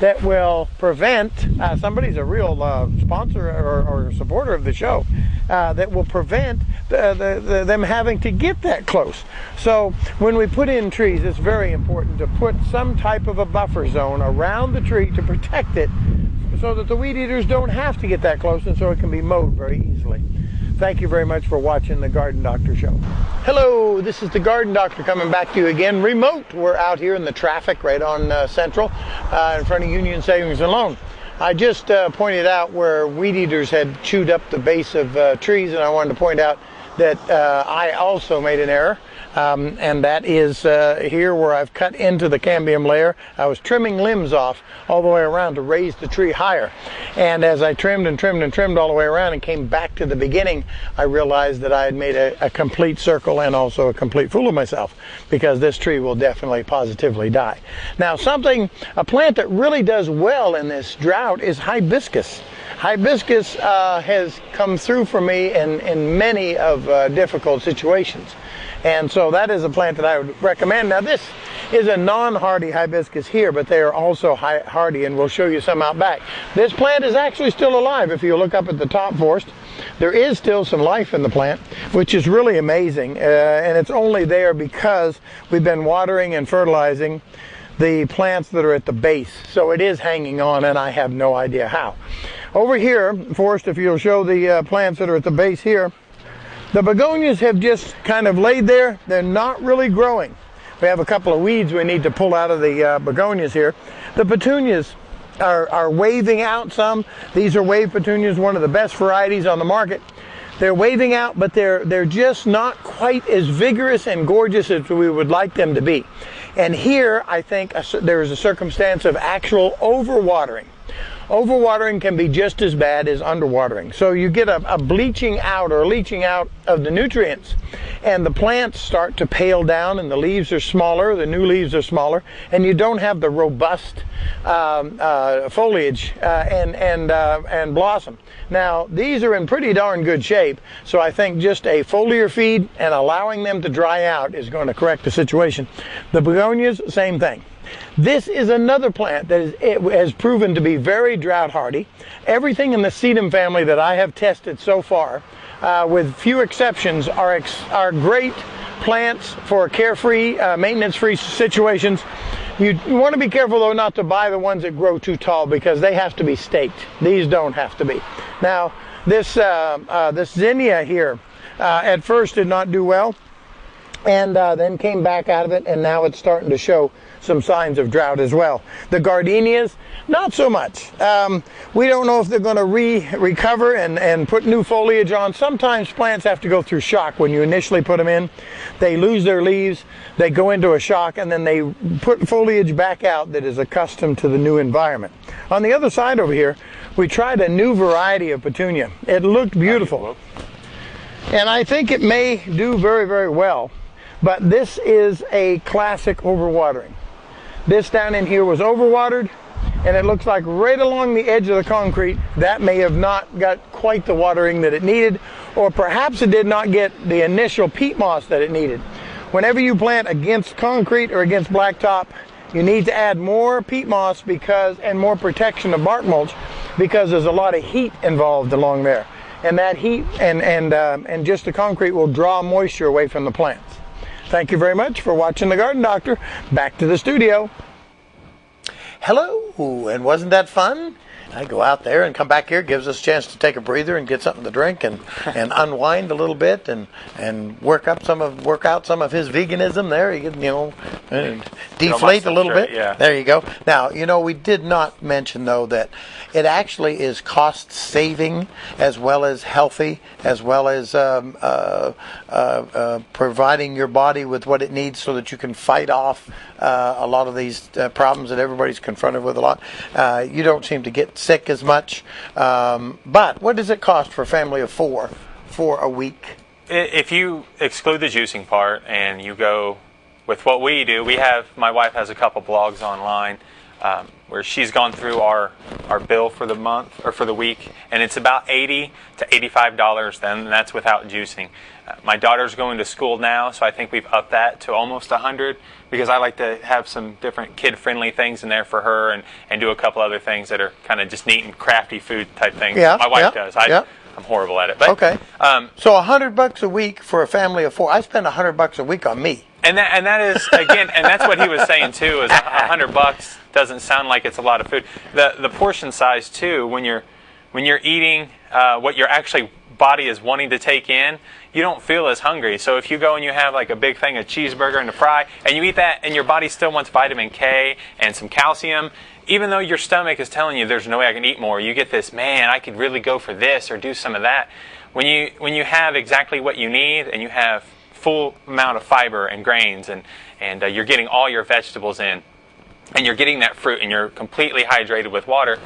that will prevent, somebody's a real sponsor or supporter of the show, that will prevent them having to get that close. So when we put in trees, it's very important to put some type of a buffer zone around the tree to protect it, so that the weed eaters don't have to get that close, and so it can be mowed very easily. Thank you very much for watching the Garden Doctor Show. Hello, this is the Garden Doctor coming back to you again, remote. We're out here in the traffic right on Central in front of Union Savings and Loan. I just pointed out where weed eaters had chewed up the base of trees, and I wanted to point out that I also made an error. And that is here where I've cut into the cambium layer. I was trimming limbs off all the way around to raise the tree higher. And as I trimmed and trimmed and trimmed all the way around and came back to the beginning, I realized that I had made a complete circle and also a complete fool of myself, because this tree will definitely positively die. Now, a plant that really does well in this drought is hibiscus. Hibiscus has come through for me in many of difficult situations. And so that is a plant that I would recommend. Now, this is a non-hardy hibiscus here, but they are also hardy, and we'll show you some out back. This plant is actually still alive. If you look up at the top, Forrest, there is still some life in the plant, which is really amazing. And it's only there because we've been watering and fertilizing the plants that are at the base. So it is hanging on, and I have no idea how. Over here, Forrest, if you'll show the plants that are at the base here, the begonias have just kind of laid there. They're not really growing. We have a couple of weeds we need to pull out of the begonias here. The petunias are waving out some. These are wave petunias, one of the best varieties on the market. They're waving out, but they're just not quite as vigorous and gorgeous as we would like them to be. And here, I think there is a circumstance of actual overwatering. Overwatering can be just as bad as underwatering. So you get a bleaching out or leaching out of the nutrients, and the plants start to pale down, and the leaves are smaller, the new leaves are smaller, and you don't have the robust foliage and blossom. Now, these are in pretty darn good shape, so I think just a foliar feed and allowing them to dry out is going to correct the situation. The begonias, same thing. This is another plant that has proven to be very drought hardy. Everything in the sedum family that I have tested so far, with few exceptions, are great plants for carefree, maintenance-free situations. You want to be careful, though, not to buy the ones that grow too tall, because they have to be staked. These don't have to be. Now, this zinnia here at first did not do well. and then came back out of it, and now it's starting to show some signs of drought as well. The gardenias, not so much. We don't know if they're going to recover and put new foliage on. Sometimes plants have to go through shock when you initially put them in. They lose their leaves, they go into a shock, and then they put foliage back out that is accustomed to the new environment. On the other side over here, we tried a new variety of petunia. It looked beautiful, and I think it may do very, very well, but this is a classic overwatering. This down in here was overwatered, and it looks like right along the edge of the concrete, that may have not got quite the watering that it needed, or perhaps it did not get the initial peat moss that it needed. Whenever you plant against concrete or against blacktop, you need to add more peat moss and more protection of bark mulch, because there's a lot of heat involved along there. And that heat and just the concrete will draw moisture away from the plants. Thank you very much for watching The Garden Doctor. Back to the studio. Hello, and wasn't that fun? I go out there and come back here. It gives us a chance to take a breather and get something to drink and unwind a little bit and work out some of his veganism there. You can, deflate a little bit. Yeah. There you go. Now, we did not mention, though, that it actually is cost saving as well as healthy, as well as providing your body with what it needs so that you can fight off a lot of these problems that everybody's confronted with a lot. You don't seem to get sick as much. But what does it cost for a family of four for a week? If you exclude the juicing part and you go with what we do, my wife has a couple blogs online where she's gone through our bill for the month or for the week, and it's about $80 to $85 then, and that's without juicing. My daughter's going to school now, so I think we've upped that to almost $100, because I like to have some different kid-friendly things in there for her and do a couple other things that are kind of just neat and crafty food type things. Yeah, my wife does. I'm horrible at it. But, okay. So $100 a week for a family of four. I spend $100 a week on me. And that is, again, and that's what he was saying too, is $100 doesn't sound like it's a lot of food. The portion size too, when you're eating what your actually body is wanting to take in, you don't feel as hungry. So if you go and you have like a big thing of cheeseburger and a fry, and you eat that, and your body still wants vitamin K and some calcium, even though your stomach is telling you there's no way I can eat more, you get this, man, I could really go for this or do some of that. When you have exactly what you need, and you have full amount of fiber and grains, and you're getting all your vegetables in, and you're getting that fruit, and you're completely hydrated with water,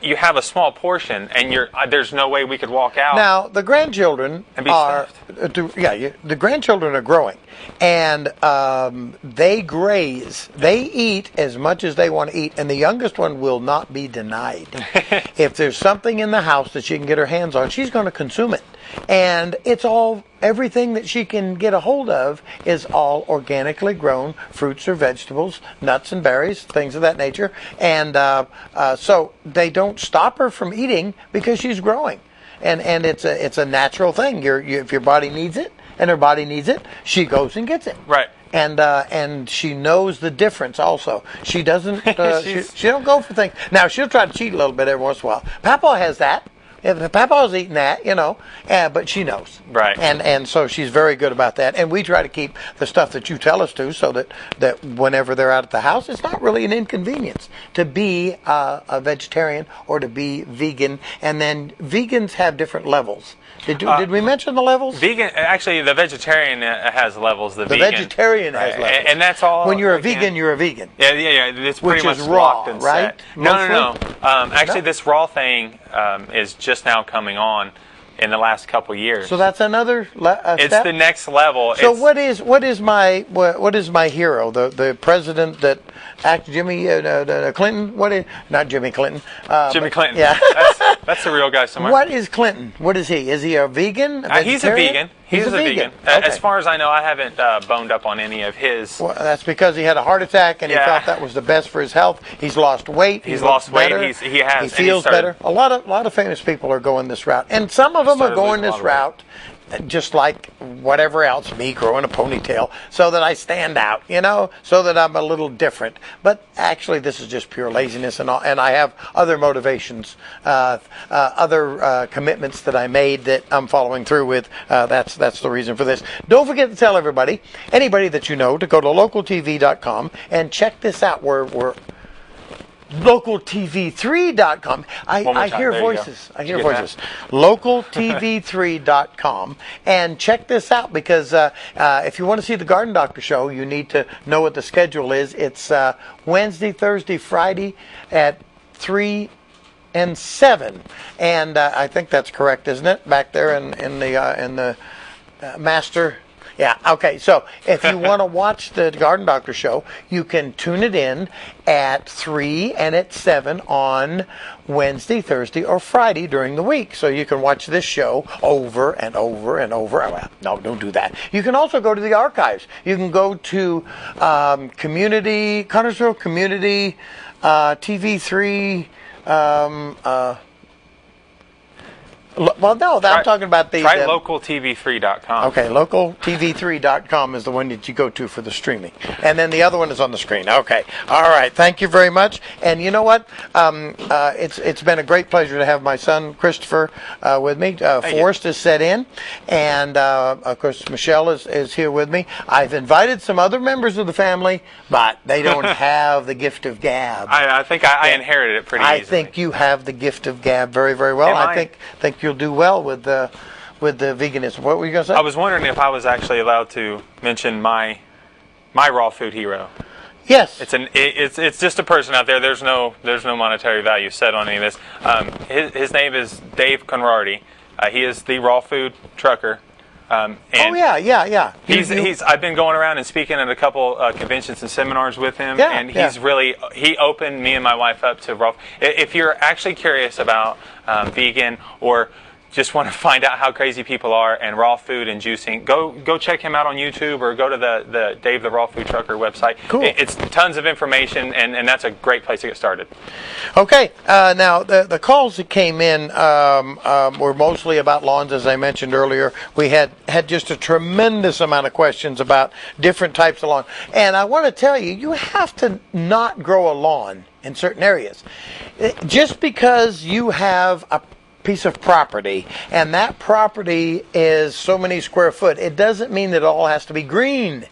you have a small portion, and there's no way we could walk out. Now the grandchildren the grandchildren are growing, and they graze. They eat as much as they want to eat, and the youngest one will not be denied. If there's something in the house that she can get her hands on, she's going to consume it. And everything that she can get a hold of is all organically grown fruits or vegetables, nuts and berries, things of that nature. And so they don't stop her from eating because she's growing. And it's a natural thing. If your body needs it and her body needs it, she goes and gets it. Right. And she knows the difference also. She doesn't she don't go for things. Now she'll try to cheat a little bit every once in a while. Papa has that. If Papa's eating that, but she knows. Right. And so she's very good about that. And we try to keep the stuff that you tell us to, so that whenever they're out at the house, it's not really an inconvenience to be a vegetarian or to be vegan. And then vegans have different levels. Did we mention the levels? Vegan, actually, the vegetarian has levels. The vegetarian has levels. And that's all. When you're a vegan, you're a vegan. Yeah. It's pretty much raw, locked and right? set. No. Actually, this raw thing is just now coming on in the last couple years. So that's another step? It's the next level. So what is my hero? The president that Jimmy Clinton? Not Jimmy Clinton. Jimmy Clinton. Yeah. That's the real guy somewhere. What is Clinton? What is he? Is he a vegan? He's a vegan. He's a vegan. Okay. As far as I know, I haven't boned up on any of his. Well, that's because he had a heart attack and he thought that was the best for his health. He's lost weight. He's lost weight. Better. He feels better. A lot of famous people are going this route, and some of them are going this route just like whatever else, me growing a ponytail, so that I stand out, so that I'm a little different. But actually, this is just pure laziness, and I have other motivations, other commitments that I made that I'm following through with. That's the reason for this. Don't forget to tell anybody that you know, to go to localtv.com and check this out. We're localtv3.com. I hear voices. I hear voices. Localtv3.com, and check this out, because if you want to see the Garden Doctor show, you need to know what the schedule is. It's Wednesday, Thursday, Friday at 3 and 7, and I think that's correct, isn't it? Back there in the master. Yeah, okay, so if you want to watch the Garden Doctor show, you can tune it in at 3 and at 7 on Wednesday, Thursday, or Friday during the week. So you can watch this show over and over and over. Well, no, don't do that. You can also go to the archives. You can go to Connersville Community, TV3, well, no, I'm talking about the... Try localtv3.com. Okay, localtv3.com is the one that you go to for the streaming. And then the other one is on the screen. Okay. All right. Thank you very much. And you know what? It's been a great pleasure to have my son, Christopher, with me. Forrest is set in. And, of course, Michelle is here with me. I've invited some other members of the family, but they don't have the gift of gab. I think I inherited it pretty easily. I think you have the gift of gab very, very well. I think you'll do well with the veganism. What were you going to say? I was wondering if I was actually allowed to mention my raw food hero. Yes. It's just a person out there. There's no monetary value set on any of this. His name is Dave Conradi. He is the raw food trucker. And yeah. I've been going around and speaking at a couple conventions and seminars with him, and he opened me and my wife up to raw. If you're actually curious about vegan, or just want to find out how crazy people are and raw food and juicing, go check him out on YouTube, or go to the Dave the Raw Food Trucker website. Cool. It's tons of information, and that's a great place to get started. Okay, now the calls that came in were mostly about lawns, as I mentioned earlier. We had just a tremendous amount of questions about different types of lawn. And I want to tell you, you have to not grow a lawn in certain areas. Just because you have a piece of property and that property is so many square foot, it doesn't mean that it all has to be green.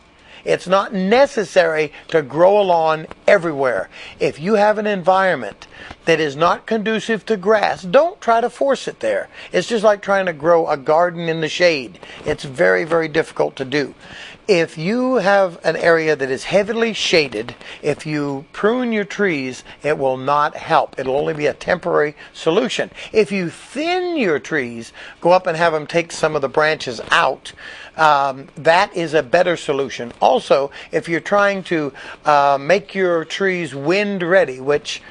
It's not necessary to grow a lawn everywhere. If you have an environment that is not conducive to grass, don't try to force it there. It's just like trying to grow a garden in the shade. It's very, very difficult to do. If you have an area that is heavily shaded, if you prune your trees, it will not help. It'll only be a temporary solution. If you thin your trees, go up and have them take some of the branches out, that is a better solution. Also, if you're trying to make your trees wind ready, which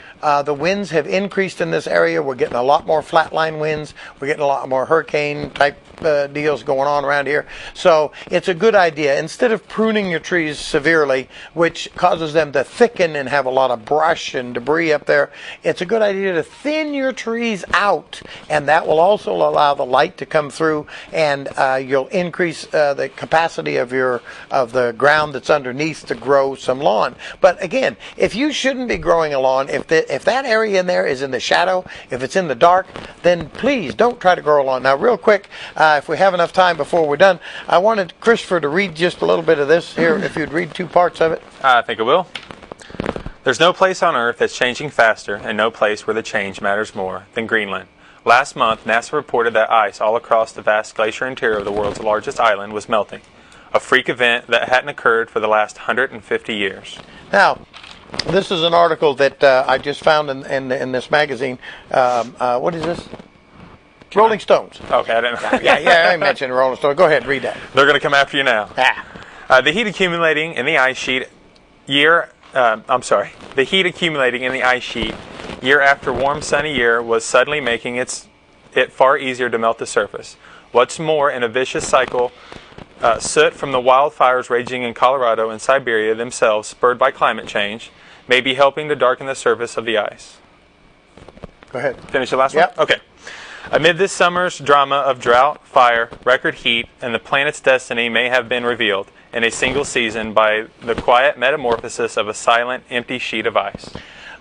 the winds have increased in this area. We're getting a lot more flatline winds. We're getting a lot more hurricane type deals going on around here. So it's a good idea. Instead of pruning your trees severely, which causes them to thicken and have a lot of brush and debris up there, it's a good idea to thin your trees out, and that will also allow the light to come through, and you'll increase the capacity of the ground that's underneath to grow some lawn. But again, if you shouldn't be growing a lawn, if that area in there is in the shadow, if it's in the dark, then please don't try to grow a lawn. Now, real quick, if we have enough time before we're done, I wanted Christopher to read just a little bit of this here, if you'd read 2 parts of it. I think I will. There's no place on Earth that's changing faster, and no place where the change matters more than Greenland. Last month, NASA reported that ice all across the vast glacier interior of the world's largest island was melting, a freak event that hadn't occurred for the last 150 years. Now, this is an article that I just found in this magazine. What is this? Rolling Stones. Okay, I didn't know. Yeah, I mentioned Rolling Stones. Go ahead, read that. They're going to come after you now. The heat accumulating in the ice sheet year after warm, sunny year was suddenly making it far easier to melt the surface. What's more, in a vicious cycle, soot from the wildfires raging in Colorado and Siberia themselves, spurred by climate change, may be helping to darken the surface of the ice. Go ahead. Finish the last one? Okay. Amid this summer's drama of drought, fire, record heat, and the planet's destiny may have been revealed in a single season by the quiet metamorphosis of a silent, empty sheet of ice.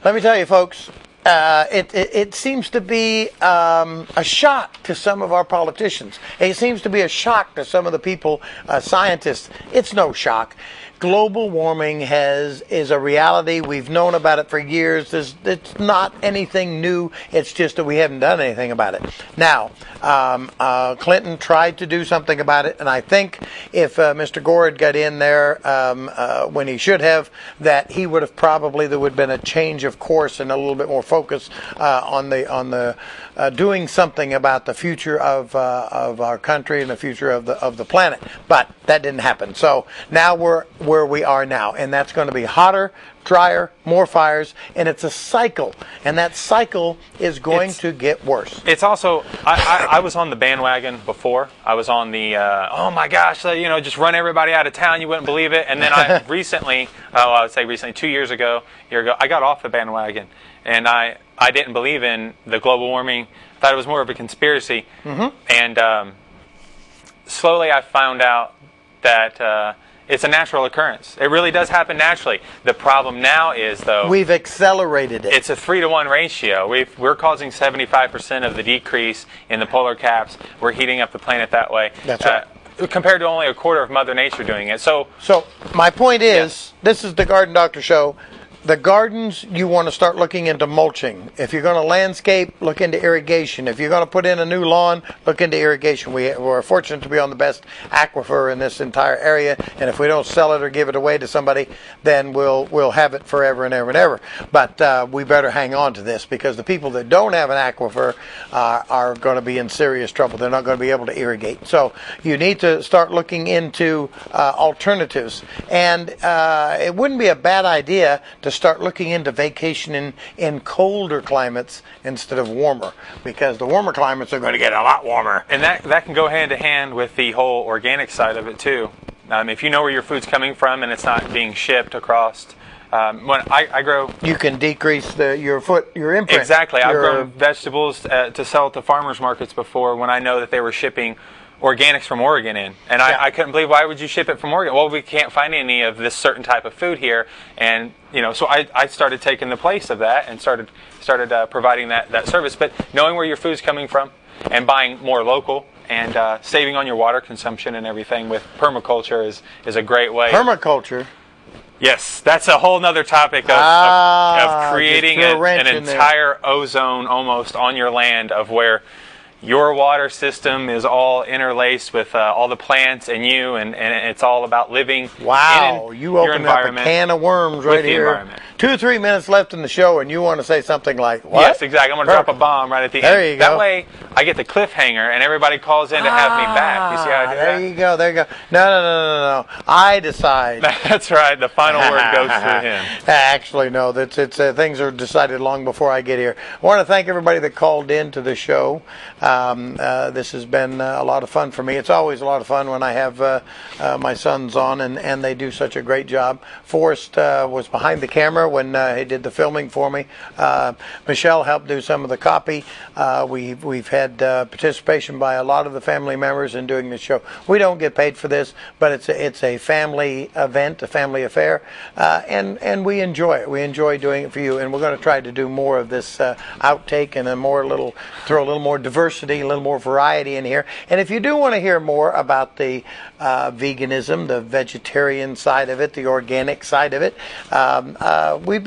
Let me tell you, folks, it seems to be a shock to some of our politicians. It seems to be a shock to some of the people, scientists. It's no shock. Global warming is a reality. We've known about it for years. It's not anything new. It's just that we haven't done anything about it. Now, Clinton tried to do something about it, and I think if Mr. Gore had got in there when he should have, that he would have probably, there would have been a change of course and a little bit more focus on the doing something about the future of our country and the future of the planet. But that didn't happen. So now we're where we are now, and that's going to be hotter, drier, more fires, and it's a cycle, and that cycle is going to get worse. It's also, I was on the bandwagon before. I was on the, oh my gosh, just run everybody out of town, you wouldn't believe it. And then I recently, I would say recently, 2 years ago, I got off the bandwagon, and I didn't believe in the global warming. I thought it was more of a conspiracy. Mm-hmm. And slowly I found out that it's a natural occurrence. It really does happen naturally. The problem now is, though, we've accelerated it. It's a 3-to-1 ratio. We're causing 75% of the decrease in the polar caps. We're heating up the planet that way. That's right. Compared to only a quarter of Mother Nature doing it. So my point is, This is the Garden Doctor Show. The gardens, you want to start looking into mulching. If you're going to landscape, look into irrigation. If you're going to put in a new lawn, look into irrigation. We're fortunate to be on the best aquifer in this entire area, and if we don't sell it or give it away to somebody, then we'll have it forever and ever and ever. But we better hang on to this, because the people that don't have an aquifer are going to be in serious trouble. They're not going to be able to irrigate. So you need to start looking into alternatives. And it wouldn't be a bad idea to start looking into vacation in colder climates instead of warmer, because the warmer climates are going to get a lot warmer. And that can go hand to hand with the whole organic side of it too. If you know where your food's coming from and it's not being shipped across, when I grow, you can decrease your imprint. Exactly. I've grown vegetables to sell to farmers markets before when I know that they were shipping organics from Oregon in, and I couldn't believe, why would you ship it from Oregon? Well, we can't find any of this certain type of food here, and so I started taking the place of that and started providing that service. But knowing where your food's coming from and buying more local and saving on your water consumption and everything with permaculture is a great way. Permaculture. Yes, that's a whole other topic of creating an entire ozone almost on your land, of where your water system is all interlaced with all the plants and you, and it's all about living in you opened up a can of worms right here. 2 or 3 minutes left in the show, and you want to say something like, what? Yes, exactly. I'm going to drop a bomb right at the end. There you go. That way, I get the cliffhanger, and everybody calls in to have me back. You see how I do that? There you go. No. I decide. That's right. The final word goes through him. Actually, no. Things are decided long before I get here. I want to thank everybody that called in to the show. This has been a lot of fun for me. It's always a lot of fun when I have my sons on, and they do such a great job. Forrest was behind the camera when he did the filming for me. Michelle helped do some of the copy. We've had participation by a lot of the family members in doing this show. We don't get paid for this, but it's a family event, a family affair, and we enjoy it. We enjoy doing it for you, and we're going to try to do more of this outtake and throw a little more diversity, a little more variety in here. And if you do want to hear more about the veganism, the vegetarian side of it, the organic side of it, we'd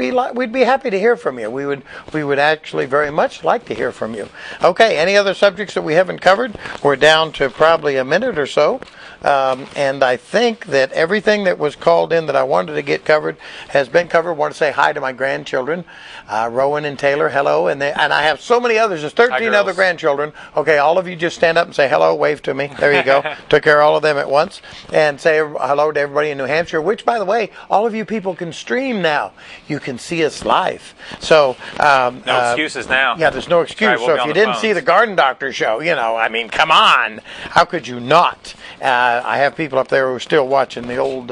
be happy to hear from you. We would actually very much like to hear from you. Okay, any other subjects that we haven't covered? We're down to probably a minute or so, and I think that everything that was called in that I wanted to get covered has been covered. I want to say hi to my grandchildren, Rowan and Taylor. Hello, and I have so many others. There's 13 other grandchildren. Okay, all of you just stand up and say hello, wave to me. There you go. Took care of all of them at once, and say hello to everybody in New Hampshire. Which, by the way, all of you people can stream now. You can see us live. So no excuses now. Yeah, there's no excuse. Sorry, so if you didn't see the Garden Doctor show, come on, how could you not? I have people up there who are still watching the old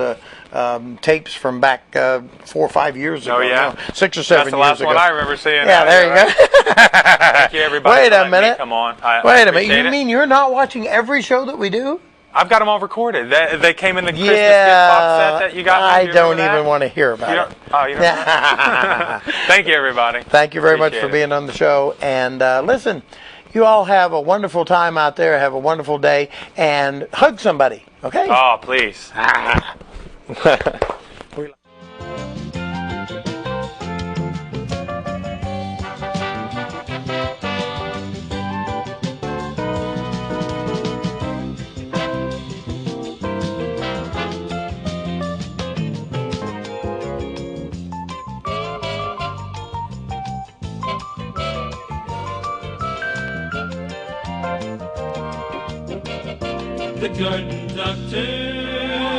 tapes from back 4 or 5 years ago. Oh, yeah? No, 6 or 7 years ago. That's the last one I remember seeing. Yeah, there you go. Thank you, everybody. Wait a minute. Come on. Wait a minute. You mean you're not watching every show that we do? I've got them all recorded. They came in the Christmas gift box set that you got. I don't even want to hear about it. Oh, you don't. Thank you, everybody. Thank you very much for being on the show. And listen, you all have a wonderful time out there. Have a wonderful day. And hug somebody, okay? Oh, please. The Garden Doctor.